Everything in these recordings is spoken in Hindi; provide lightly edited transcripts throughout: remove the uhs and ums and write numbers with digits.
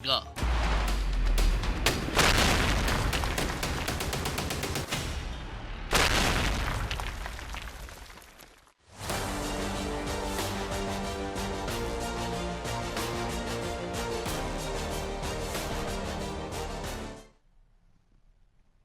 गा।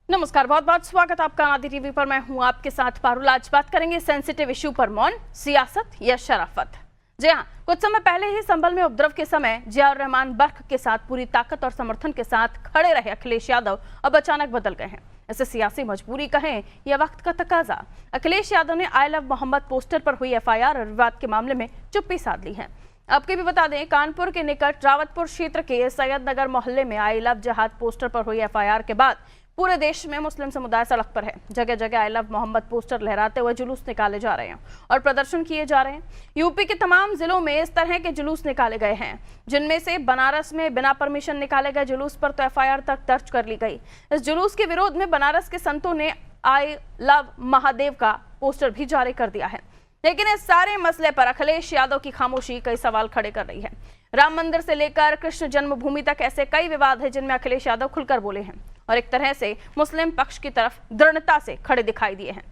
नमस्कार, बहुत बहुत स्वागत आपका आदि टीवी पर। मैं हूं आपके साथ पारुल। आज बात करेंगे सेंसिटिव इश्यू पर, मौन, सियासत या शराफत। जी हां, कुछ समय पहले ही संभल में उपद्रव के समय जियाउर रहमान बर्क के साथ पूरी ताकत और समर्थन के साथ खड़े रहे अखिलेश यादव अब अचानक बदल गए हैं। इसे सियासी मजबूरी कहें या वक्त का तकाजा। अखिलेश यादव ने आई लव मोहम्मद पोस्टर पर हुई एफआईआर और विवाद के मामले में चुप्पी साध ली है। आपके भी बता दें, कानपुर के निकट रावतपुर क्षेत्र के सैयद नगर मोहल्ले में आई लव जहाद पोस्टर पर हुई एफआईआर के बाद पूरे देश में मुस्लिम समुदाय सड़क पर है। जगह जगह आई लव मोहम्मद पोस्टर लहराते हुए जुलूस निकाले जा रहे हैं और प्रदर्शन किए जा रहे हैं। यूपी के तमाम जिलों में इस तरह के जुलूस निकाले गए हैं, जिनमें से बनारस में बिना परमिशन निकाले गए जुलूस पर तो एफआईआर तक दर्ज कर ली गई। इस जुलूस के विरोध में बनारस के संतों ने आई लव महादेव का पोस्टर भी जारी कर दिया है। लेकिन इस सारे मसले पर अखिलेश यादव की खामोशी कई सवाल खड़े कर रही है। राम मंदिर से लेकर कृष्ण जन्मभूमि तक ऐसे कई विवाद है जिनमें अखिलेश यादव खुलकर बोले हैं और एक तरह से मुस्लिम पक्ष की तरफ दृढ़ता से खड़े दिखाई दिए हैं।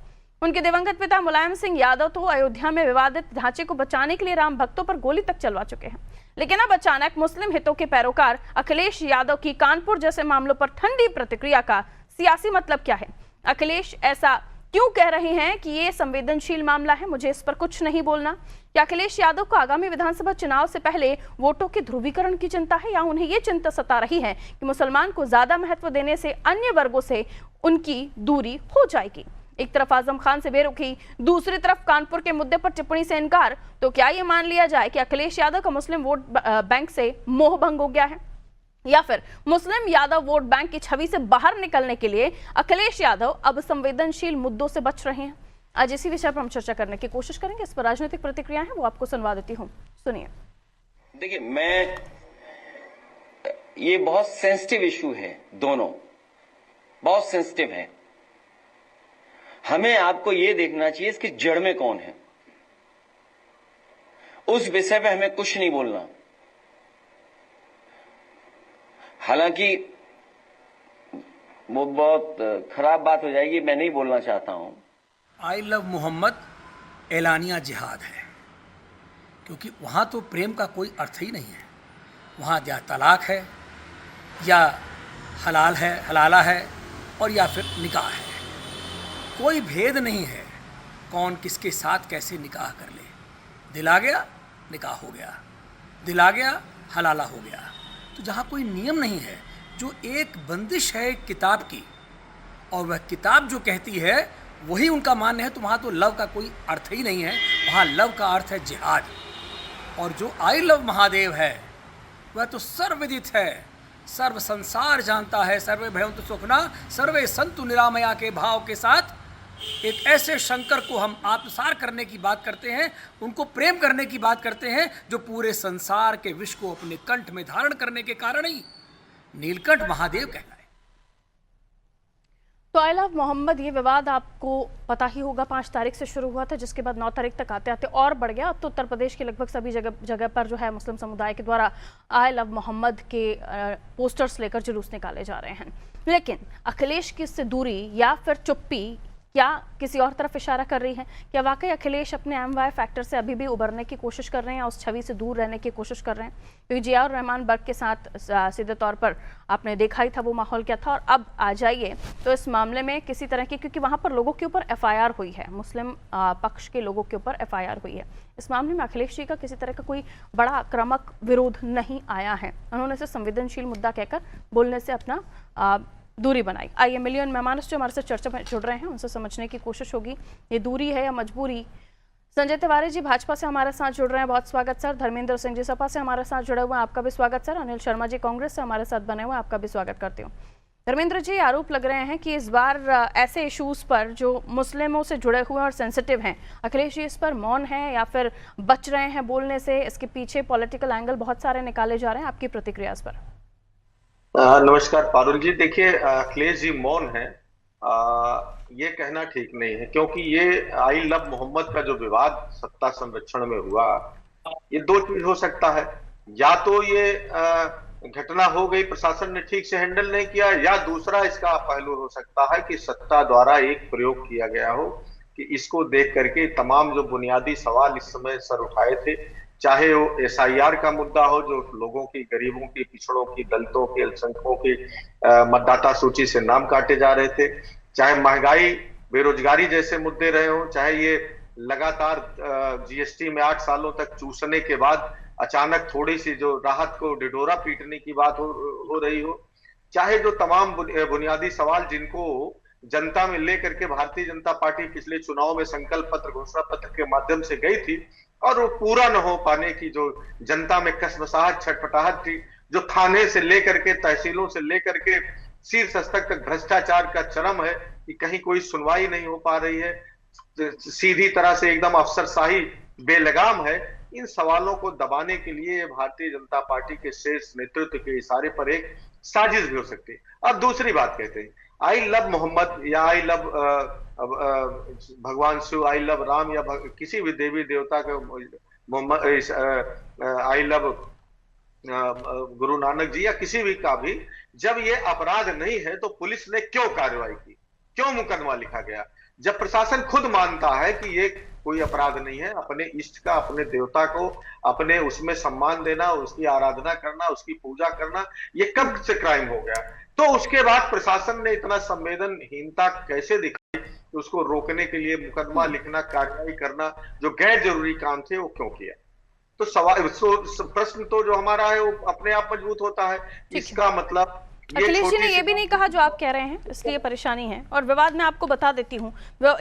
उनके दिवंगत पिता मुलायम सिंह यादव तो अयोध्या में विवादित ढांचे को बचाने के लिए राम भक्तों पर गोली तक चलवा चुके हैं। लेकिन अब अचानक मुस्लिम हितों के पैरोकार अखिलेश यादव की कानपुर जैसे मामलों पर ठंडी प्रतिक्रिया का सियासी मतलब क्या है? अखिलेश ऐसा क्यों कह रहे हैं कि ये संवेदनशील मामला है, मुझे इस पर कुछ नहीं बोलना? क्या अखिलेश यादव को आगामी विधानसभा चुनाव से पहले वोटों के ध्रुवीकरण की चिंता है, या उन्हें ये चिंता सता रही है कि मुसलमान को ज्यादा महत्व देने से अन्य वर्गों से उनकी दूरी हो जाएगी? एक तरफ आजम खान से बेरुखी, दूसरी तरफ कानपुर के मुद्दे पर टिप्पणी से इनकार। तो क्या ये मान लिया जाए कि अखिलेश यादव का मुस्लिम वोट बैंक से मोह भंग हो गया है, या फिर मुस्लिम यादव वोट बैंक की छवि से बाहर निकलने के लिए अखिलेश यादव अब संवेदनशील मुद्दों से बच रहे हैं? आज इसी विषय पर हम चर्चा करने की कोशिश करेंगे। इस पर राजनीतिक प्रतिक्रिया है वो आपको सुनवा देती हूँ, सुनिए। देखिए, ये बहुत सेंसिटिव इशू है, दोनों बहुत सेंसिटिव है। हमें आपको ये देखना चाहिए इसकी जड़ में कौन है। उस विषय पे हमें कुछ नहीं बोलना। हालांकि वो बहुत खराब बात हो जाएगी, मैं नहीं बोलना चाहता हूं। आई लव मोहम्मद एलानिया जिहाद है, क्योंकि वहाँ तो प्रेम का कोई अर्थ ही नहीं है। वहाँ या तलाक है, या हलाल है, हलाला है, और या फिर निकाह है। कोई भेद नहीं है कौन किसके साथ कैसे निकाह कर ले। दिल आ गया, निकाह हो गया, दिल आ गया, हलाला हो गया। तो जहाँ कोई नियम नहीं है, जो एक बंदिश है एक किताब की, और वह किताब जो कहती है वही उनका मान्य है, तो वहाँ तो लव का कोई अर्थ ही नहीं है। वहाँ लव का अर्थ है जिहाद। और जो आई लव महादेव है वह तो सर्वविदित है, सर्व संसार जानता है। सर्वे भयंतु सुखना सर्वे संतु निरामया के भाव के साथ एक ऐसे शंकर को हम आत्मसार करने की बात करते हैं, उनको प्रेम करने की बात करते हैं, जो पूरे संसार के विष को अपने कंठ में धारण करने के कारण ही नीलकंठ महादेव कहलाए। तो आई लव मोहम्मद ये विवाद आपको पता ही होगा 5 तारीख से शुरू हुआ था, जिसके बाद 9 तारीख तक आते आते और बढ़ गया। अब तो उत्तर प्रदेश के लगभग सभी जगह पर जो है मुस्लिम समुदाय के द्वारा आई लव मोहम्मद के पोस्टर्स लेकर जुलूस निकाले जा रहे हैं। लेकिन अखिलेश की इससे दूरी या फिर चुप्पी क्या किसी और तरफ इशारा कर रही है? क्या वाकई अखिलेश अपने MY फैक्टर से अभी भी उबरने की कोशिश कर रहे हैं, उस छवि से दूर रहने की कोशिश कर रहे हैं? क्योंकि जियाउर रहमान बर्क के साथ सीधे तौर पर आपने देखा ही था वो माहौल क्या था। और अब आ जाइए तो इस मामले में किसी तरह की, क्योंकि वहाँ पर लोगों के ऊपर FIR हुई है, मुस्लिम पक्ष के लोगों के ऊपर FIR हुई है। इस मामले में अखिलेश जी का किसी तरह का कोई बड़ा आक्रामक विरोध नहीं आया है। उन्होंने इसे संवेदनशील मुद्दा कहकर बोलने से अपना दूरी बनाई। आइए मिलियन मेहमान जो हमारे साथ चर्चा में जुड़ रहे हैं उनसे समझने की कोशिश होगी, ये दूरी है या मजबूरी। संजय तिवारी जी भाजपा से हमारे साथ जुड़ रहे हैं, बहुत स्वागत सर। धर्मेंद्र सिंह जी सपा से हमारे साथ जुड़े हुए हैं, आपका भी स्वागत सर। अनिल शर्मा जी कांग्रेस से हमारे साथ बने हुए हैं, आपका भी स्वागत करती हूँ। धर्मेंद्र जी, आरोप लग रहे हैं कि इस बार ऐसे इशूज पर जो मुस्लिमों से जुड़े हुए और सेंसिटिव हैं, अखिलेश जी इस पर मौन है या फिर बच रहे हैं बोलने से? इसके पीछे पॉलिटिकल एंगल बहुत सारे निकाले जा रहे हैं, आपकी प्रतिक्रिया इस पर? नमस्कार पारुल जी। देखिए, अखिलेश जी मौन है, ये कहना ठीक नहीं है, क्योंकि ये आई लव मोहम्मद का जो विवाद सत्ता संरक्षण में हुआ, ये दो चीज हो सकता है। या तो ये घटना हो गई, प्रशासन ने ठीक से हैंडल नहीं किया, या दूसरा इसका पहलू हो सकता है कि सत्ता द्वारा एक प्रयोग किया गया हो कि इसको देख करके तमाम जो बुनियादी सवाल इस समय सर उठाए थे, चाहे वो एसआईआर का मुद्दा हो जो लोगों की, गरीबों की, पिछड़ों की, दलितों की, अल्पसंख्यकों की मतदाता सूची से नाम काटे जा रहे थे, चाहे महंगाई, बेरोजगारी जैसे मुद्दे रहे हो, चाहे ये लगातार जीएसटी में 8 सालों तक चूसने के बाद अचानक थोड़ी सी जो राहत को डिडोरा पीटने की बात हो रही हो, चाहे जो तमाम बुनियादी सवाल जिनको जनता में लेकर के भारतीय जनता पार्टी पिछले चुनाव में संकल्प पत्र, घोषणा पत्र के माध्यम से गई थी और वो पूरा न हो पाने की जो जनता में कसमसाहट, छटपटाहट थी, जो थाने से लेकर के, तहसीलों से लेकर के शीर्ष स्तर तक भ्रष्टाचार का चरम है कि कहीं कोई सुनवाई नहीं हो पा रही है, सीधी तरह से एकदम अफसरशाही बेलगाम है। इन सवालों को दबाने के लिए भारतीय जनता पार्टी के शीर्ष नेतृत्व के इशारे पर एक साजिश भी हो सकती है। अब दूसरी बात कहते हैं, आई लव मोहम्मद या आई लव भगवान शिव, आई लव राम या किसी भी देवी देवता के मोहम्मद, आई लव गुरु नानक जी या किसी भी का भी, जब ये अपराध नहीं है तो पुलिस ने क्यों कार्रवाई की, क्यों मुकदमा लिखा गया? जब प्रशासन खुद मानता है कि ये कोई अपराध नहीं है, अपने इष्ट का, अपने देवता को, अपने उसमें सम्मान देना, उसकी आराधना करना, उसकी पूजा करना, ये कब से क्राइम हो गया? तो उसके बाद प्रशासन ने इतना संवेदनहीनता कैसे दिखाई कि उसको रोकने के लिए मुकदमा लिखना, कार्रवाई करना, जो गैर जरूरी काम थे वो क्यों किया? तो सवाल, प्रश्न तो जो हमारा है वो अपने आप मजबूत होता है। इसका मतलब अखिलेश जी ने ये भी नहीं कहा जो आप कह रहे हैं, इसलिए परेशानी है। और विवाद में आपको बता देती हूँ,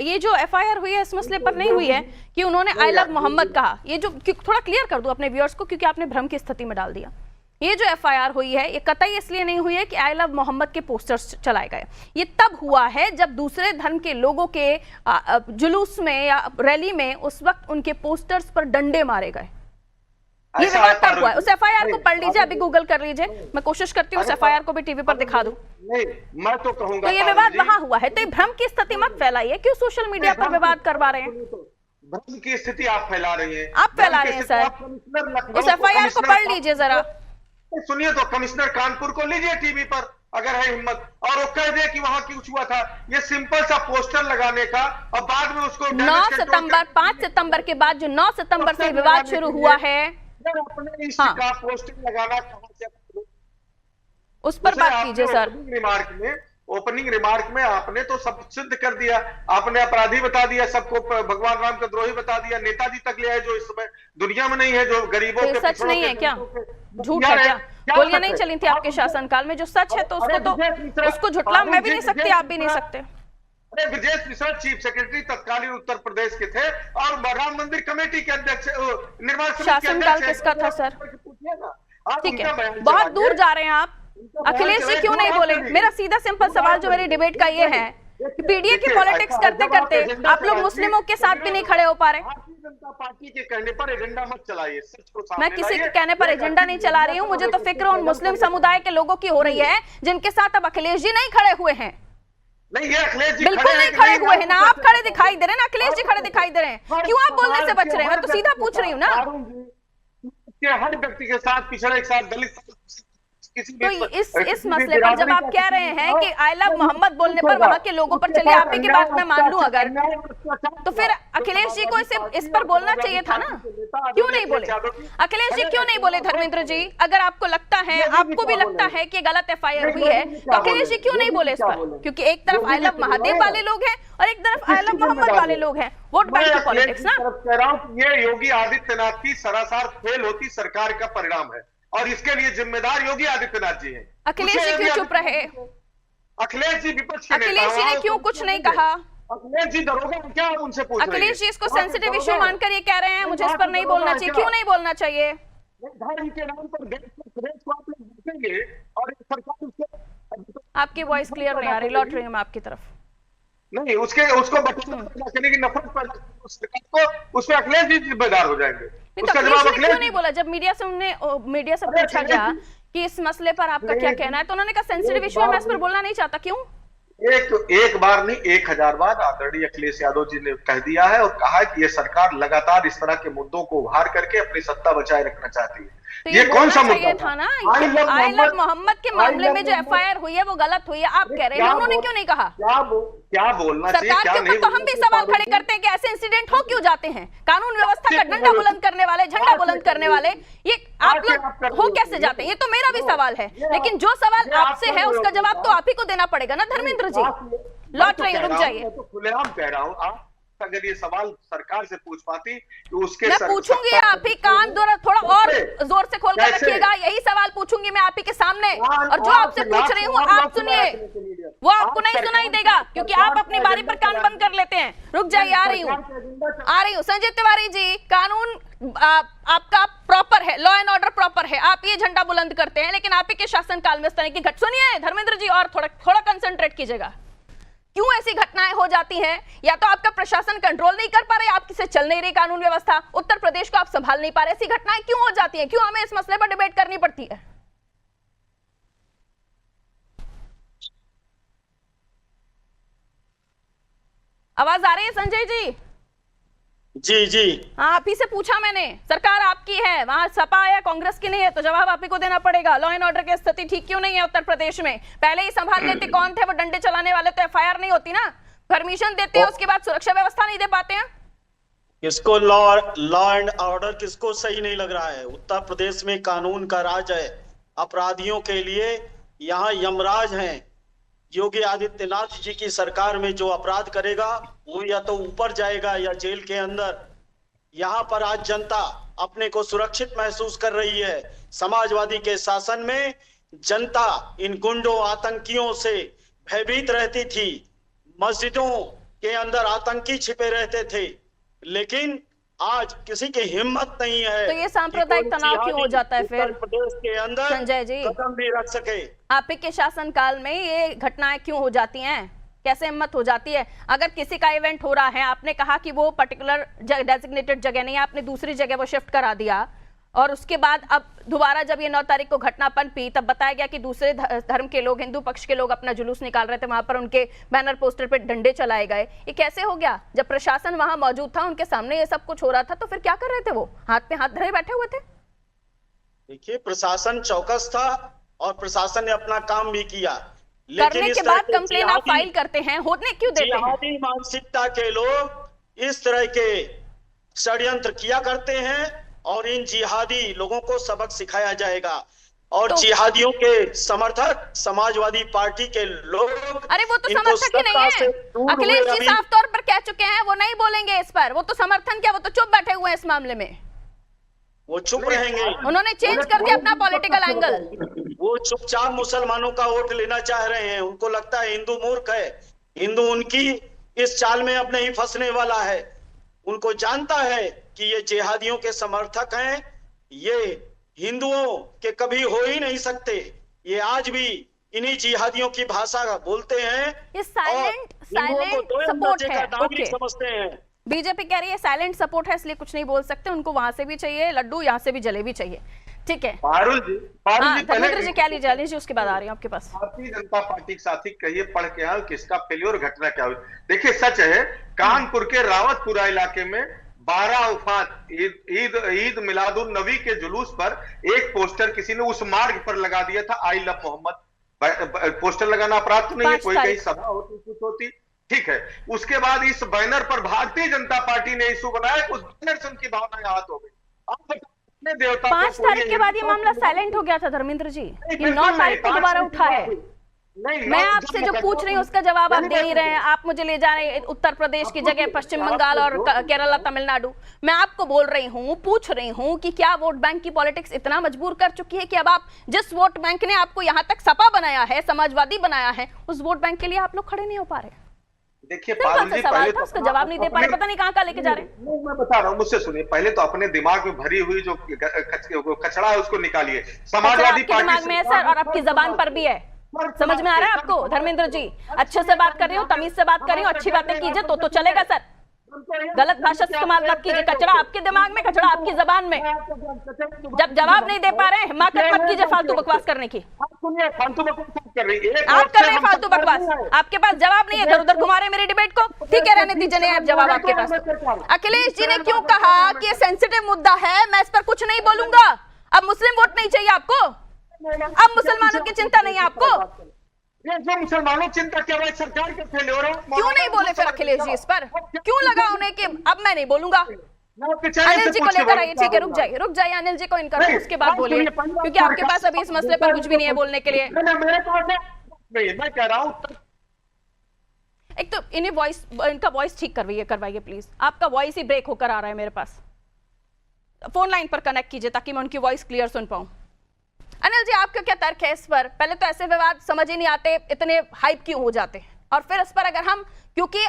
ये जो एफआईआर हुई है इस मसले पर नहीं हुई है कि उन्होंने आई लव मोहम्मद कहा। ये जो थोड़ा क्लियर कर दूं अपने व्यूअर्स को, क्योंकि आपने भ्रम की स्थिति में डाल दिया। ये जो एफआईआर हुई है ये कतई इसलिए नहीं हुई है कि आई लव मोहम्मद के पोस्टर्स चलाए गए। ये तब हुआ है जब दूसरे धर्म के लोगों के जुलूस में या रैली में उस वक्त उनके पोस्टर्स पर डंडे मारे गए। ये विवाद तब हुआ है। उस एफआईआर को पढ़ लीजिए, अभी गूगल कर लीजिए, मैं कोशिश करती हूँ उस एफआईआर को भी टीवी पर दिखा दूं। नहीं, मैं तो कहूंगा तो ये विवाद वहां हुआ है, तो ये भ्रम की स्थिति मत फैलाइए। क्यों सोशल मीडिया पर विवाद करवा रहे हैं? भ्रम की स्थिति आप फैला रही हैं, आप फैला रहे हैं सर। उस एफआईआर को पढ़ लीजिए जरा। सुनिए तो, कमिश्नर कानपुर को लीजिए टीवी पर अगर है हिम्मत, और वो कह दे कि वहां कुछ हुआ था। ये सिंपल सा पोस्टर लगाने का और बाद में उसको 9 सितंबर 5 सितंबर के बाद जो 9 सितंबर से विवाद शुरू हुआ है, अपने का पोस्टर लगाना कहां से, उस पर बात कीजिए सर। ओपनिंग रिमार्क में आपने तो सब सिद्ध कर दिया, आपने अपराधी बता दिया, सबको भगवान राम का द्रोही बता दिया, नेताजी तक ले आए जो इस समय दुनिया में नहीं है, जो गरीबों के, सच नहीं है क्या? झूठ है क्या? गोलियां नहीं चली थी आपके शासनकाल में? जो सच है तो उसको झुटला मैं भी नहीं सकती, आप भी नहीं सकते। अरे ब्रजेश मिश्रा चीफ सेक्रेटरी तत्कालीन उत्तर प्रदेश के थे और राम मंदिर कमेटी के अध्यक्ष, निर्माण शासनकाल किसका था सर? ठीक है, बहुत दूर जा रहे हैं आप। अखिलेश जी क्यों नहीं बोले? मेरा सीधा सिंपल सवाल जो मेरी डिबेट का ये है कि पीडीए की पॉलिटिक्स करते करते आप लोग मुस्लिमों के साथ भी नहीं खड़े हो पा रहे। भारतीय जनता पार्टी के कहने पर एजेंडा मत चलाइए, सच को सामने मैं किसी के कहने पर एजेंडा नहीं चला रही हूँ। मुझे तो फिक्र उन मुस्लिम समुदाय के लोगों की हो रही है जिनके साथ अब अखिलेश जी नहीं खड़े हुए हैं। नहीं, ये अखिलेश जी बिल्कुल नहीं खड़े हुए हैं ना, आप खड़े दिखाई दे रहे हैं ना, अखिलेश जी खड़े दिखाई दे रहे हैं। क्यों आप बोलने से बच रहे हैं? मैं तो सीधा पूछ रही हूँ ना। हर व्यक्ति के साथ, पिछड़े के साथ, दलित, तो इस मसले पर जब आप कह रहे हैं कि आई लव मोहम्मद बोलने पर वहां के लोगों पर, चलिए आप ही की बात मैं मान लूं अगर, तो फिर अखिलेश जी को इस पर बोलना चाहिए था ना, क्यों नहीं बोले? अखिलेश जी क्यों नहीं बोले? धर्मेंद्र जी, अगर आपको लगता है, आपको भी लगता है कि गलत एफआईआर हुई है, तो अखिलेश जी क्यों नहीं बोले इस पर? क्योंकि एक तरफ आई लव महादेव वाले लोग हैं और एक तरफ आई लव मोहम्मद वाले लोग हैं। वोट बैंक की पॉलिटिक्स ना। कह रहा हूं ये योगी आदित्यनाथ की सरासर फेल होती सरकार का परिणाम है और इसके लिए जिम्मेदार योगी आदित्यनाथ जी हैं। अखिलेश जी क्यों चुप रहे? अखिलेश जी विपक्ष के नेता, अखिलेश जी ने क्यों कुछ नहीं कहा? अखिलेश जी दरोगा क्या उनसे पूछ रहे हैं? अखिलेश जी इसको सेंसिटिव इशू मानकर ये कह रहे हैं मुझे इस पर नहीं बोलना चाहिए। क्यों नहीं बोलना चाहिए? धर्म के नाम पर देश को आप लोग देखेंगे और सरकार उसको, आपकी वॉइस क्लियर नहीं आ रही, लौट रही हूँ मैं आपकी तरफ। नहीं, उसको बचाने की नफरत पैदा सरकार को, उसमें अखिलेश जी जिम्मेदार हो जाएंगे। उसका जवाब अखिलेश क्यों नहीं बोला? जब मीडिया से पूछा गया कि इस मसले पर आपका क्या कहना है, तो उन्होंने कहा सेंसिटिव इशू है, मैं इस पर बोलना नहीं चाहता। क्यों? एक बार नहीं 1000 बार आदरणीय अखिलेश यादव जी ने कह दिया है और कहा है कि ये सरकार लगातार इस तरह के मुद्दों को उभार करके अपनी सत्ता बचाए रखना चाहती है। तो ये कौन सा मुद्दा था ना? आई लव मोहम्मद के मामले में जो एफआईआर हुई है वो गलत हुई है, आप कह रहे हैं, उन्होंने क्यों नहीं कहा? क्या बोलना चाहिए, सरकार क्या के नहीं? ऊपर तो हम भी सवाल खड़े करते हैं कि ऐसे इंसिडेंट हो क्यों जाते हैं? कानून व्यवस्था का डंडा बुलंद करने वाले, झंडा बुलंद करने वाले, ये आप लोग हो कैसे जाते हैं? ये तो मेरा भी सवाल है, लेकिन जो सवाल आपसे है उसका जवाब तो आप ही को देना पड़ेगा ना धर्मेंद्र जी। लौट रही, रुक जाइए। मैं तो खुलेआम कह रहा हूँ, आप अगर ये सवाल सरकार से पूछ पाती तो उसके मैं पूछूंगी, आप ही कान थोड़ा और जोर से खोल कर रखिएगा, यही सवाल पूछूंगी मैं आप ही के सामने, और जो आपसे पूछ रही हूँ आप सुनिए, वो आपको नहीं सुनाई देगा क्योंकि आप अपनी बारी पर कान बंद कर लेते हैं। रुक जाइए, आ रही हूँ। संजय तिवारी जी, कानून आपका प्रॉपर है, लॉ एंड ऑर्डर प्रॉपर है, आप ये झंडा बुलंद करते हैं, लेकिन आप ही के शासनकाल में इस तरह की सुनिए धर्मेंद्र जी, और थोड़ा कंसंट्रेट कीजिएगा। क्यों ऐसी घटनाएं हो जाती हैं? या तो आपका प्रशासन कंट्रोल नहीं कर पा रहे, आपकी से चल नहीं रही कानून व्यवस्था, उत्तर प्रदेश को आप संभाल नहीं पा रहे, ऐसी घटनाएं क्यों हो जाती हैं? क्यों हमें इस मसले पर डिबेट करनी पड़ती है? आवाज आ रही है संजय जी? जी जी हाँ, आप ही से पूछा मैंने, सरकार आपकी है, वहां सपा या कांग्रेस की नहीं है, तो जवाब आप ही को देना पड़ेगा। लॉ एंड ऑर्डर की स्थिति ठीक क्यों नहीं है उत्तर प्रदेश में? पहले ही संभाल लेते, कौन थे वो डंडे चलाने वाले, तो एफआईआर नहीं होती ना। परमिशन देते हैं, उसके बाद सुरक्षा व्यवस्था नहीं दे पाते हैं। किसको लॉ एंड ऑर्डर किसको सही नहीं लग रहा है? उत्तर प्रदेश में कानून का राज है, अपराधियों के लिए यहाँ यमराज हैं। योगी आदित्यनाथ जी की सरकार में जो अपराध करेगा वो या तो ऊपर जाएगा या जेल के अंदर। यहाँ पर आज जनता अपने को सुरक्षित महसूस कर रही है। समाजवादी के शासन में जनता इन गुंडों आतंकियों से भयभीत रहती थी, मस्जिदों के अंदर आतंकी छिपे रहते थे, लेकिन आज किसी की हिम्मत नहीं है। तो ये सांप्रदायिक तनाव क्यों हो जाता है फिर उत्तर प्रदेश के अंदर संजय जी? कदम भी रख सके। आप ही के शासनकाल में ये घटनाएं क्यों हो जाती हैं? कैसे हिम्मत हो जाती है? अगर किसी का इवेंट हो रहा है, आपने कहा कि वो पर्टिकुलर डेजिग्नेटेड जगह नहीं है, आपने दूसरी जगह वो शिफ्ट करा दिया, और उसके बाद अब दोबारा जब ये 9 तारीख को घटना पनपी तब बताया गया कि दूसरे धर्म के लोग, हिंदू पक्ष के लोग अपना जुलूस निकाल रहे थे, वहां पर उनके बैनर पोस्टर पे डंडे चलाए गए। ये कैसे हो गया? जब प्रशासन वहां मौजूद था, उनके सामने ये सब कुछ हो रहा था, तो फिर क्या कर रहे थे? वो हाथ पे हाथ धरे बैठे हुए थे। देखिए, प्रशासन चौकस था और प्रशासन ने अपना काम भी किया, करने के बाद कंप्लेन आप फाइल करते हैं, होने क्यों देते हैं? जिहादी मानसिकता के लोग इस तरह के षड्यंत्र किया करते हैं और इन जिहादी लोगों को सबक सिखाया जाएगा। और तो जिहादियों के समर्थक समाजवादी पार्टी के लोग, अरे वो तो समर्थक ही नहीं है, अखिलेश जी साफ तौर पर कह चुके हैं, वो नहीं बोलेंगे इस पर। वो तो समर्थन क्या, वो तो चुप बैठे हुए हैं इस मामले में, वो चुप रहेंगे। उन्होंने चेंज कर दिया अपना पॉलिटिकल एंगल। वो चुपचाप मुसलमानों का वोट लेना चाह रहे हैं। उनको लगता है हिंदू मूर्ख है, हिंदू उनकी इस चाल में अब नहीं फंसने वाला है। उनको जानता है कि ये जिहादियों के समर्थक हैं, ये हिंदुओं के कभी हो ही नहीं सकते। ये आज भी इन्हीं जिहादियों की भाषा बोलते हैं। ये साइलेंट सपोर्ट है, ओके। समझते हैं। बीजेपी कह रही है साइलेंट सपोर्ट है, इसलिए कुछ नहीं बोल सकते, उनको वहां से भी चाहिए लड्डू, यहाँ से भी जलेबी चाहिए। ठीक है पारुल जी, धर्मेंद्र जी क्या लीजिए, उसके बाद आ रही है आपके पास। भारतीय जनता पार्टी के साथी कहिए, पढ़ के आए किसका फेल्योर घटना क्या हुई। देखिए, सच है, कानपुर के रावतपुरा इलाके में 12 उफात ईद मिलादुन नबी के जुलूस पर एक पोस्टर किसी ने उस मार्ग पर लगा दिया था, आई लव मोहम्मद। पोस्टर लगाना अपराध तो नहीं है, कोई कहीं सभा होती कुछ होती, ठीक है। उसके बाद इस बैनर पर भारतीय जनता पार्टी ने इशू बनाया, उस बैनर से उनकी भावनाएं आहत हो गई। 5 तारीख के बाद ये मामला साइलेंट हो गया था धर्मेंद्र जी, ये 9 तारीख को दोबारा उठा है। मैं आपसे जो पूछ रही हूँ उसका जवाब आप दे नहीं रहे हैं। आप मुझे ले जा रहे हैं उत्तर प्रदेश की जगह पश्चिम बंगाल और केरला, तमिलनाडु। मैं आपको बोल रही हूँ, पूछ रही हूँ कि क्या वोट बैंक की पॉलिटिक्स इतना मजबूर कर चुकी है कि अब आप जिस वोट बैंक ने आपको यहाँ तक सपा बनाया है, समाजवादी बनाया है, उस वोट बैंक के लिए आप लोग खड़े नहीं हो पा रहे? देखिए सवाल था, उसका जवाब नहीं दे पा रहे, पता नहीं कहाँ लेके जा रहे हैं। मैं बता रहा हूँ, मुझसे सुनिए। पहले तो अपने दिमाग में भरी हुई जो कचरा है उसको निकालिए। समाजवादी पार्टी दिमाग में है सर, और आपकी जबान पर भी है। समझ में आ रहा है आपको धर्मेंद्र जी? अच्छे से बात कर रही हूँ, तमीज से बात कर रही हूँ, अच्छी बातें कीजिए तो चलेगा सर। गलत भाषा इस्तेमाल मत कीजिए। कचरा आपके दिमाग में, कचरा आपकी जबान में। जब जवाब नहीं दे पा रहे हैं, हिम्मत मत कीजिए फालतू बकवास करने की। आप कर रहे हैं फालतू बकवास, आपके पास जवाब नहीं है, इधर उधर घुमा रहे मेरी डिबेट को। ठीक है, रहने दीजिए, नहीं जवाब आपके पास। अखिलेश जी ने क्यों कहा कि ये सेंसिटिव मुद्दा है, मैं इस पर कुछ नहीं बोलूंगा। अब मुस्लिम वोट नहीं चाहिए आपको? अब मुसलमानों की चिंता नहीं है आपको? ये जो मुसलमानों की चिंता क्या है, सरकार के फेलियर हो? क्यों नहीं बोले फिर अखिलेश जी इस पर? क्यों लगा उन्हें कि अब मैं नहीं बोलूंगा? अनिल जी को लेकर आइए, ठीक है, रुक जाइए अनिल जी को इनका, उसके बाद बोलिए, क्योंकि आपके पास अभी इस मसले पर कुछ भी नहीं है बोलने के लिए। मेरे पास नहीं, मैं कह रहा हूँ एक तो इनका वॉइस ठीक करवाइए प्लीज, आपका वॉइस ही ब्रेक होकर आ रहा है मेरे पास। फोन लाइन पर कनेक्ट कीजिए ताकि मैं उनकी वॉइस क्लियर सुन पाऊं। अनिल जी, आपका क्या तर्क है इस पर? पहले तो ऐसे विवाद समझ ही नहीं आते, इतने हाइप क्यों हो जाते हैं, और फिर इस पर अगर हम, क्योंकि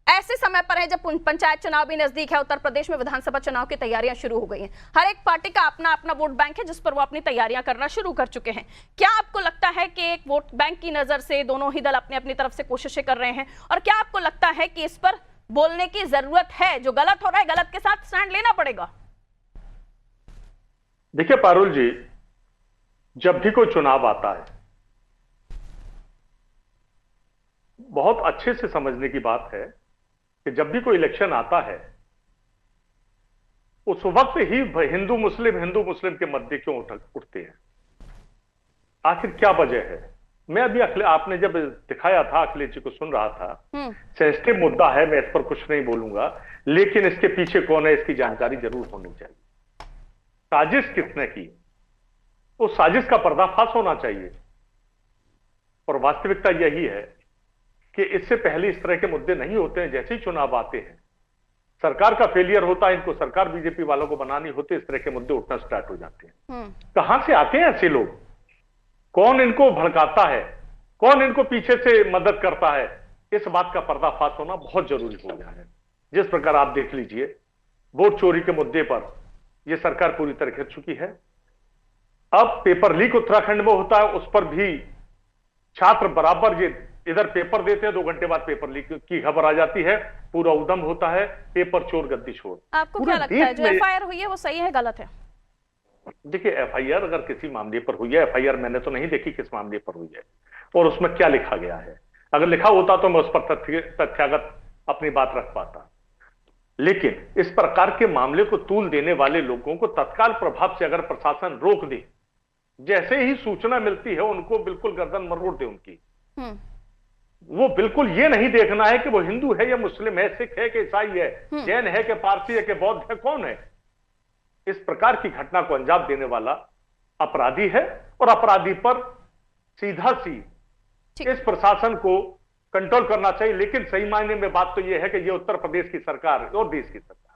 ऐसे समय पर है जब पंचायत चुनाव भी नजदीक है, उत्तर प्रदेश में विधानसभा चुनाव की तैयारियां शुरू हो गई हैं, हर एक पार्टी का अपना अपना वोट बैंक है जिस पर वो अपनी तैयारियां करना शुरू कर चुके हैं। क्या आपको लगता है कि एक वोट बैंक की नजर से दोनों ही दल अपनी अपनी तरफ से कोशिशें कर रहे हैं, और क्या आपको लगता है कि इस पर बोलने की जरूरत है? जो गलत हो रहा है गलत के साथ स्टैंड लेना पड़ेगा। देखिए पारुल जी, जब भी कोई चुनाव आता है, बहुत अच्छे से समझने की बात है कि जब भी कोई इलेक्शन आता है उस वक्त ही हिंदू मुस्लिम के मुद्दे क्यों उठते हैं? आखिर क्या वजह है? मैं अभी आपने जब दिखाया था, अखिलेश जी को सुन रहा था, सेंसिटिव मुद्दा है, मैं इस पर कुछ नहीं बोलूंगा, लेकिन इसके पीछे कौन है इसकी जानकारी जरूर होनी चाहिए। साजिश किसने की, उस साजिश का पर्दाफाश होना चाहिए। और वास्तविकता यही है कि इससे पहले इस तरह के मुद्दे नहीं होते हैं। जैसे ही चुनाव आते हैं, सरकार का फेलियर होता है, इनको सरकार बीजेपी वालों को बनानी होती है, इस तरह के मुद्दे उठना स्टार्ट हो जाते हैं। कहां से आते हैं ऐसे लोग? कौन इनको भड़काता है? कौन इनको पीछे से मदद करता है? इस बात का पर्दाफाश होना बहुत जरूरी हो गया है। जिस प्रकार आप देख लीजिए, वोट चोरी के मुद्दे पर यह सरकार पूरी तरह घिर चुकी है। अब पेपर लीक उत्तराखंड में होता है, उस पर भी छात्र बराबर ये इधर पेपर देते हैं, 2 घंटे बाद पेपर लीक की खबर आ जाती है, पूरा उद्यम होता है, पेपर चोर गद्दी छोड़। आपको क्या लगता है जो एफआईआर हुई है वो सही है गलत है? देखिए, एफआईआर अगर किसी मामले पर हुई है, एफआईआर मैंने तो नहीं देखी किस मामले पर हुई है और उसमें क्या लिखा गया है। अगर लिखा होता तो मैं उस पर तथ्यागत अपनी बात रख पाता, लेकिन इस प्रकार के मामले को तूल देने वाले लोगों को तत्काल प्रभाव से अगर प्रशासन रोक दे, जैसे ही सूचना मिलती है उनको बिल्कुल गर्दन मरोड़ दे उनकी। वो बिल्कुल ये नहीं देखना है कि वो हिंदू है या मुस्लिम है, सिख है कि ईसाई है, जैन है कि पारसी है कि बौद्ध है, कौन है। इस प्रकार की घटना को अंजाम देने वाला अपराधी है और अपराधी पर सीधा सी इस प्रशासन को कंट्रोल करना चाहिए। लेकिन सही मायने में बात तो यह है कि ये उत्तर प्रदेश की सरकार और देश की सरकार,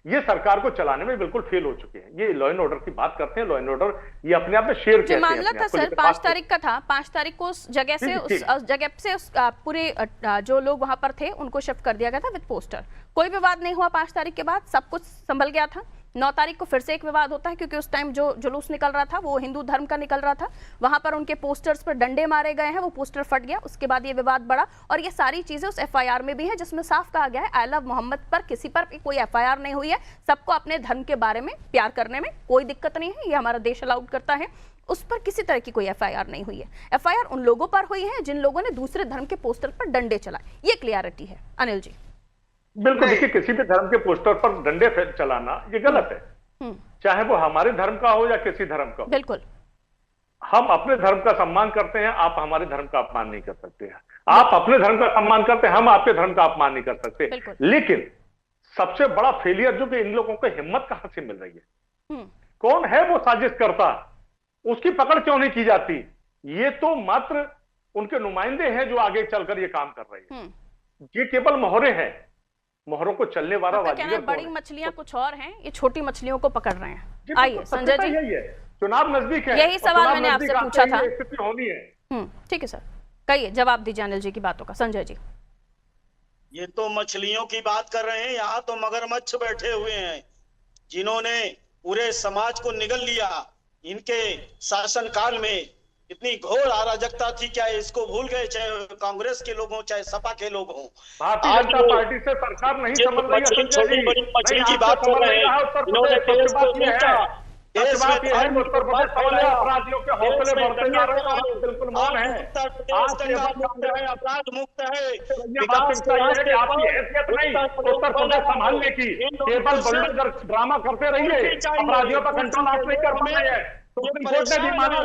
ये सरकार को चलाने में बिल्कुल फेल हो चुके हैं। ये लॉ एंड ऑर्डर की बात करते हैं, लॉ एंड ऑर्डर ये अपने आप में शेयर कहते हैं। मामला था सर 5 तारीख का था, 5 तारीख को उस जगह से पूरे जो लोग वहां पर थे उनको शिफ्ट कर दिया गया था विद पोस्टर। कोई विवाद नहीं हुआ 5 तारीख के बाद, सब कुछ संभल गया था। 9 तारीख को फिर से एक विवाद होता है क्योंकि उस टाइम जो जुलूस निकल रहा था वो हिंदू धर्म का निकल रहा था, वहां पर उनके पोस्टर्स पर डंडे मारे गए हैं, वो पोस्टर फट गया, उसके बाद ये विवाद बढ़ा। और ये सारी चीजें उस एफआईआर में भी है जिसमें साफ कहा गया है आई लव मोहम्मद पर किसी पर भी कोई एफआईआर नहीं हुई है, सबको अपने धर्म के बारे में प्यार करने में कोई दिक्कत नहीं है, ये हमारा देश अलाउड करता है। उस पर किसी तरह की कोई एफआईआर नहीं हुई है। एफआईआर उन लोगों पर हुई है जिन लोगों ने दूसरे धर्म के पोस्टर पर डंडे चलाए, ये क्लियरिटी है। अनिल जी बिल्कुल, देखिए किसी भी धर्म के पोस्टर पर डंडे चलाना ये गलत है, चाहे वो हमारे धर्म का हो या किसी धर्म का हो। बिल्कुल, हम अपने धर्म का सम्मान करते हैं, आप हमारे धर्म का अपमान नहीं कर सकते हैं। आप अपने धर्म का सम्मान करते हैं, हम आपके धर्म का अपमान नहीं कर सकते। लेकिन सबसे बड़ा फेलियर जो कि इन लोगों को हिम्मत कहां से मिल रही है, कौन है वो साजिश करता, उसकी पकड़ क्यों नहीं की जाती? ये तो मात्र उनके नुमाइंदे हैं जो आगे चलकर ये काम कर रहे हैं। ये केवल मोहरे हैं, मोहरों को चलने वाला बड़ी मछलियां कुछ और हैं, ये छोटी मछलियों को पकड़ रहे हैं। आइए संजय जी, यही है, चुनाव नजदीक है, यही सवाल मैंने आपसे पूछा था। स्थिति होनी है। ठीक है सर, कहिए, जवाब दीजिए अनिल जी की बातों का। संजय जी, ये तो मछलियों की बात कर रहे हैं, यहाँ तो मगरमच्छ बैठे हुए हैं जिन्होंने पूरे समाज को निगल लिया। इनके शासनकाल में इतनी घोर अराजकता थी, क्या इसको भूल गए? चाहे कांग्रेस के लोग हों चाहे सपा के लोग हों, भारतीय जनता पार्टी से सरकार नहीं समझ रही है। छोटी बड़ी मछली की बात कर रहे हैं, इन्होंने देश को लूटा, देश में बात यह है कि उत्तर प्रदेश वाले अपराधियों के हौसले बढ़ते जा रहे हैं, आप बिल्कुल मौन है। उत्तर प्रदेश दंगा मुक्त है, अपराध मुक्त है, ये बात सच्चाई है कि आपकी हैसियत नहीं उत्तर प्रदेश संभालने की, केवल बुलडोजर ड्रामा करते रहिए, अपराधियों पर कंट्रोल आप नहीं कर पा रहे हैं। सुप्रीम कोर्ट ने भी माना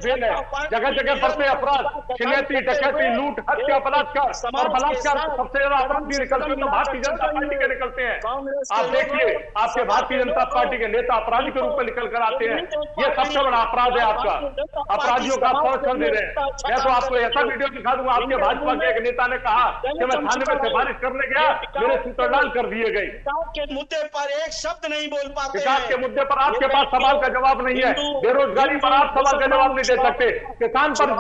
फेल है, जगह जगह बढ़ते अपराध, छिनैती, डकैती, लूट, हत्या, बलात्कार और बलात्कार सबसे ज्यादा अपराधी निकलते हैं तो भारतीय जनता पार्टी के निकलते हैं। आप देखिए, आपके भारतीय जनता पार्टी के नेता अपराधी के रूप में निकल कर आते हैं, ये सबसे बड़ा अपराध है आपका, अपराधियों का संरक्षण दे रहे हैं। मैं तो आपको ऐसा वीडियो दिखा दूंगा, आपके भाजपा के एक नेता ने कहा कि मैं थाने में सिफारिश करने गया, मेरे सूत्रदान कर दिए गए। के मुद्दे पर एक शब्द नहीं बोल पाते, विकास के मुद्दे पर आपके पास सवाल का जवाब नहीं है, बेरोजगारी पर आप सवाल का जवाब नहीं दे सकते, किसान पर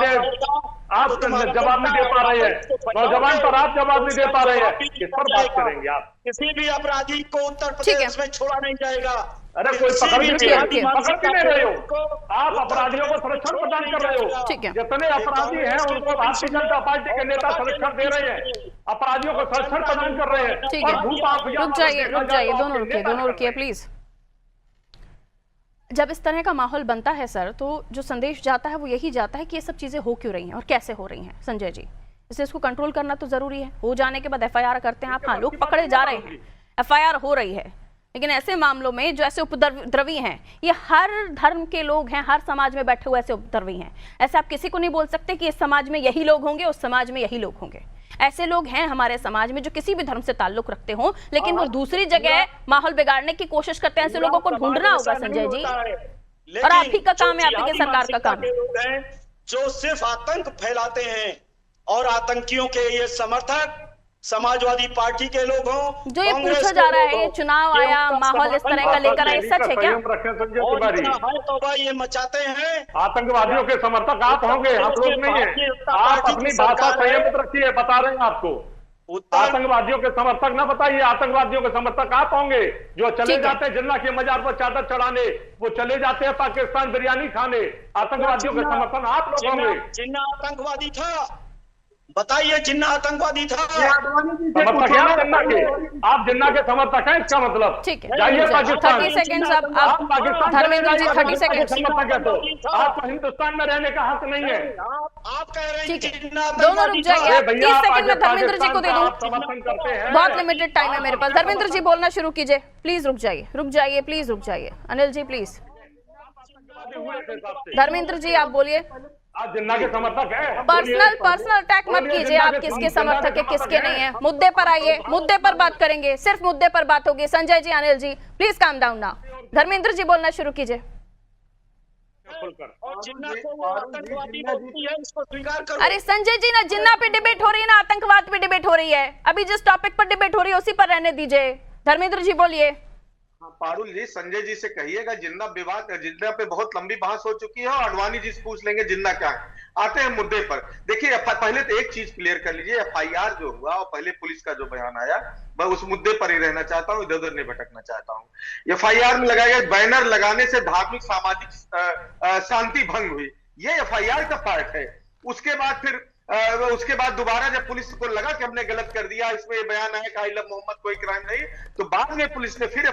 आप जवाब नहीं दे पा रहे हैं, नौजवान पर आप जवाब नहीं दे पा रहे हैं, किस पर बात करेंगे आप? किसी भी अपराधी को उत्तर प्रदेश में छोड़ा नहीं जाएगा। अरे कोई पकड़ भी नहीं रहे हो, आप अपराधियों को संरक्षण प्रदान कर रहे हो। जितने अपराधी हैं उनको भारतीय जनता पार्टी के नेता संरक्षण दे रहे हैं, अपराधियों को संरक्षण प्रदान कर रहे हैं। ठीक है, रुक जाइए, दोनों रुकिए प्लीज। जब इस तरह का माहौल बनता है सर, तो जो संदेश जाता है वो यही जाता है कि ये सब चीजें हो क्यों रही हैं और कैसे हो रही हैं। संजय जी, इसलिए इसको कंट्रोल करना तो जरूरी है। हो जाने के बाद एफआईआर करते हैं आप, हाँ लोग पकड़े जा रहे हैं, एफआईआर हो रही है, लेकिन ऐसे मामलों में जो ऐसे उपद्रवी हैं, ये हर धर्म के लोग हैं, हर समाज में बैठे हुए ऐसे उपद्रवी हैं। ऐसे आप किसी को नहीं बोल सकते कि इस समाज में यही लोग होंगे, उस समाज में यही लोग होंगे। ऐसे लोग हैं हमारे समाज में जो किसी भी धर्म से ताल्लुक रखते हो, लेकिन वो दूसरी जगह माहौल बिगाड़ने की कोशिश करते हैं। ऐसे लोगों को ढूंढना होगा संजय जी, और आप ही का काम है, आपकी सरकार का काम है। जो सिर्फ आतंक फैलाते हैं और आतंकियों के ये समर्थक समाजवादी पार्टी के लोग हों, जो ये पूछा जा रहा है, ये चुनाव आया, माहौल इस तरह का लेकर आए, सच है क्या? तो भाई ये मचाते हैं। आतंकवादियों के समर्थक आप होंगे, हम लोग नहीं है। आप अपनी भाषा संयमित रखिए, बता रहे हैं आपको। आतंकवादियों के समर्थक ना बताइए, आतंकवादियों के समर्थक आप होंगे जो चले जाते हैं जिन्ना के मजार पर चादर चढ़ाने, वो चले जाते हैं पाकिस्तान बिरयानी खाने। आतंकवादियों के समर्थन आप लोग होंगे। जिन्ना आतंकवादी था, बताइए जिन्ना आतंकवादी था। समर्थक है ना जिन्ना के, आप जिन्ना के समर्थक हैं, इसका मतलब ठीक है। जाइए पाकिस्तान। 30 सेकंड्स आप पाकिस्तान धर्मेंद्र जी 30 सेकंड समर्थक है तो आपको हिंदुस्तान में रहने का हक नहीं है। आप कह रहे हैं जिन्ना दोनों रुक जाइए, 30 सेकंड में धर्मेंद्र जी को दे दूं, समर्थन करते हैं, बहुत लिमिटेड टाइम है मेरे पास। धर्मेंद्र जी बोलना शुरू कीजिए प्लीज। रुक जाइए प्लीज रुक जाइए। अनिल जी प्लीज। धर्मेंद्र जी आप बोलिए। आप जिन्ना के समर्थक हैं। पर्सनल अटैक मत कीजिए, आप किसके समर्थक है किसके नहीं है। मुद्दे पर आइए, मुद्दे पर बात करेंगे, सिर्फ मुद्दे पर बात होगी। Sanjay ji, Anil ji please calm down now. Dharmendra ji बोलना शुरू कीजिए। अरे संजय जी, ना जिन्ना पे डिबेट हो रही है ना आतंकवाद पे डिबेट हो रही है। अभी जिस टॉपिक पर डिबेट हो रही है उसी पर रहने दीजिए। धर्मेंद्र जी बोलिए। पारुल जी, संजय जी से कहिएगा जिन्ना विवाद, जिन्ना पे बहुत लंबी बहस हो चुकी है और अडवाणी जी से पूछ लेंगे जिन्ना क्या है। आते हैं मुद्दे पर। देखिए, पहले तो एक चीज क्लियर कर लीजिए, एफआईआर जो हुआ और पहले पुलिस का जो बयान आया, मैं उस मुद्दे पर ही रहना चाहता हूं, इधर उधर नहीं भटकना चाहता हूं। एफआईआर में लगाए गए बैनर लगाने से धार्मिक सामाजिक शांति भंग हुई, ये एफआईआर का पार्ट है। उसके बाद दोबारा जब पुलिस को लगा कि हमने गलत कर दिया, इसमें बयान आया कि आई लव मोहम्मद कोई क्राइम नहीं, तो बाद में पुलिस ने फिर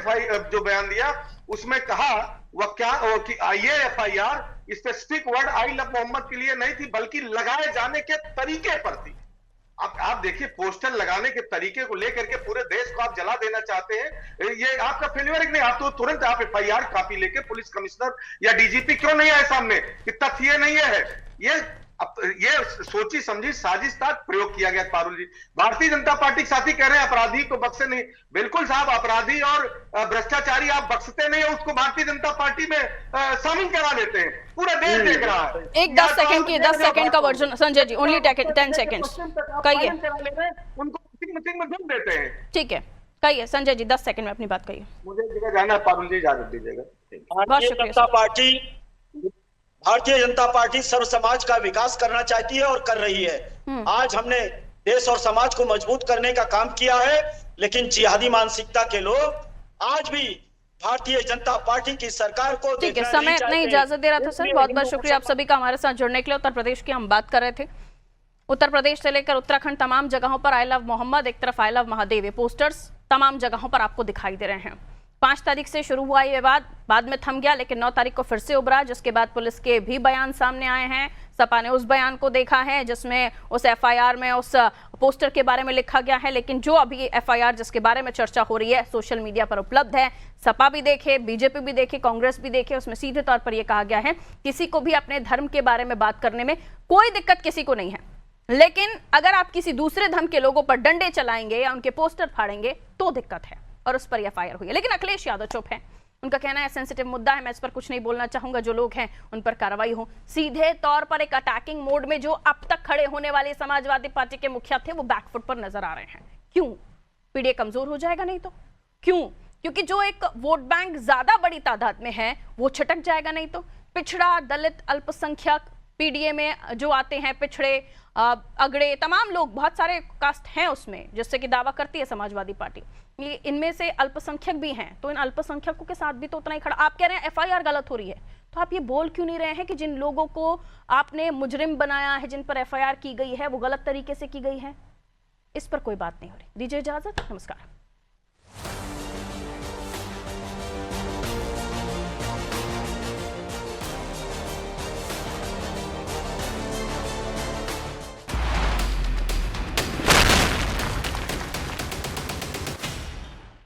जो बयान दिया उसमें कहा वह क्या कि ये FIR specific word I love Mohammad के लिए नहीं थी, बल्कि लगाए जाने के तरीके पर थी। अब आप देखिए, पोस्टर लगाने के तरीके को लेकर के पूरे देश को आप जला देना चाहते हैं, ये आपका फेल्यूर है कि नहीं? आप तो तुरंत आप एफआईआर कॉपी लेके पुलिस कमिश्नर या डीजीपी क्यों नहीं आए सामने कि तथ्य नहीं है। ये सोची समझी साजिश का प्रयोग किया गया। पारुल जी, भारतीय जनता पार्टी के साथी कह रहे हैं अपराधी को बख्शे नहीं। बिल्कुल साहब, अपराधी और भ्रष्टाचारी आप बख्शते नहीं है, उसको भारतीय जनता पार्टी में शामिल करा लेते हैं। पूरा देश देख रहा है। एक 10 सेकंड का version Sanjay ji, only 10 seconds कहिए। उनको मीटिंग में दम देते हैं। ठीक है, कहिए संजय जी, 10 सेकंड में अपनी बात कहिए। मुझे जगह जाना है, पारुल जी इजाजत दीजिएगा। भारतीय जनता पार्टी सर्व समाज का विकास करना चाहती है और कर रही है। आज हमने देश और समाज को मजबूत करने का काम किया है, लेकिन जिहादी मानसिकता के लोग आज भी भारतीय जनता पार्टी की सरकार को ठीक है, समय नहीं इजाजत दे रहा था सर। बहुत बहुत शुक्रिया आप सभी का हमारे साथ जुड़ने के लिए। उत्तर प्रदेश की हम बात कर रहे थे। उत्तर प्रदेश से लेकर उत्तराखंड तमाम जगहों पर आई लव मोहम्मद, एक तरफ आई लव महादेव, ये पोस्टर्स तमाम जगहों पर आपको दिखाई दे रहे हैं। 5 तारीख से शुरू हुआ ये विवाद, बाद में थम गया, लेकिन 9 तारीख को फिर से उभरा, जिसके बाद पुलिस के भी बयान सामने आए हैं। सपा ने उस बयान को देखा है जिसमें उस एफआईआर में उस पोस्टर के बारे में लिखा गया है, लेकिन जो अभी एफआईआर जिसके बारे में चर्चा हो रही है सोशल मीडिया पर उपलब्ध है, सपा भी देखे, बीजेपी भी देखे, कांग्रेस भी देखे, उसमें सीधे तौर पर यह कहा गया है किसी को भी अपने धर्म के बारे में बात करने में कोई दिक्कत किसी को नहीं है, लेकिन अगर आप किसी दूसरे धर्म के लोगों पर डंडे चलाएंगे या उनके पोस्टर फाड़ेंगे तो दिक्कत है, और उस पर एफआईआर हुई है। लेकिन अखिलेश यादव चुप है, उनका कहना है सेंसिटिव मुद्दा है, मैं इस पर कुछ नहीं बोलना चाहूंगा, जो लोग हैं उन पर कार्रवाई हो। सीधे तौर पर एक अटैकिंग मोड में जो अब तक खड़े होने वाले समाजवादी पार्टी के मुखिया थे वो बैकफुट पर नजर आ रहे हैं। क्यों? पीडीए कमजोर हो जाएगा नहीं तो? क्यों? क्योंकि जो एक वोट बैंक ज्यादा बड़ी तादाद में है वो छटक जाएगा नहीं तो? पिछड़ा, दलित, अल्पसंख्यक, पीडीए में जो आते हैं पिछड़े, अगड़े, तमाम लोग, बहुत सारे कास्ट हैं उसमें, जिससे कि दावा करती है समाजवादी पार्टी। ये इनमें से अल्पसंख्यक भी हैं, तो इन अल्पसंख्यकों के साथ भी तो उतना ही खड़ा। आप कह रहे हैं एफआईआर गलत हो रही है, तो आप ये बोल क्यों नहीं रहे हैं कि जिन लोगों को आपने मुजरिम बनाया है, जिन पर एफआईआर की गई है, वो गलत तरीके से की गई है? इस पर कोई बात नहीं हो रही। दीजिए इजाजत, नमस्कार।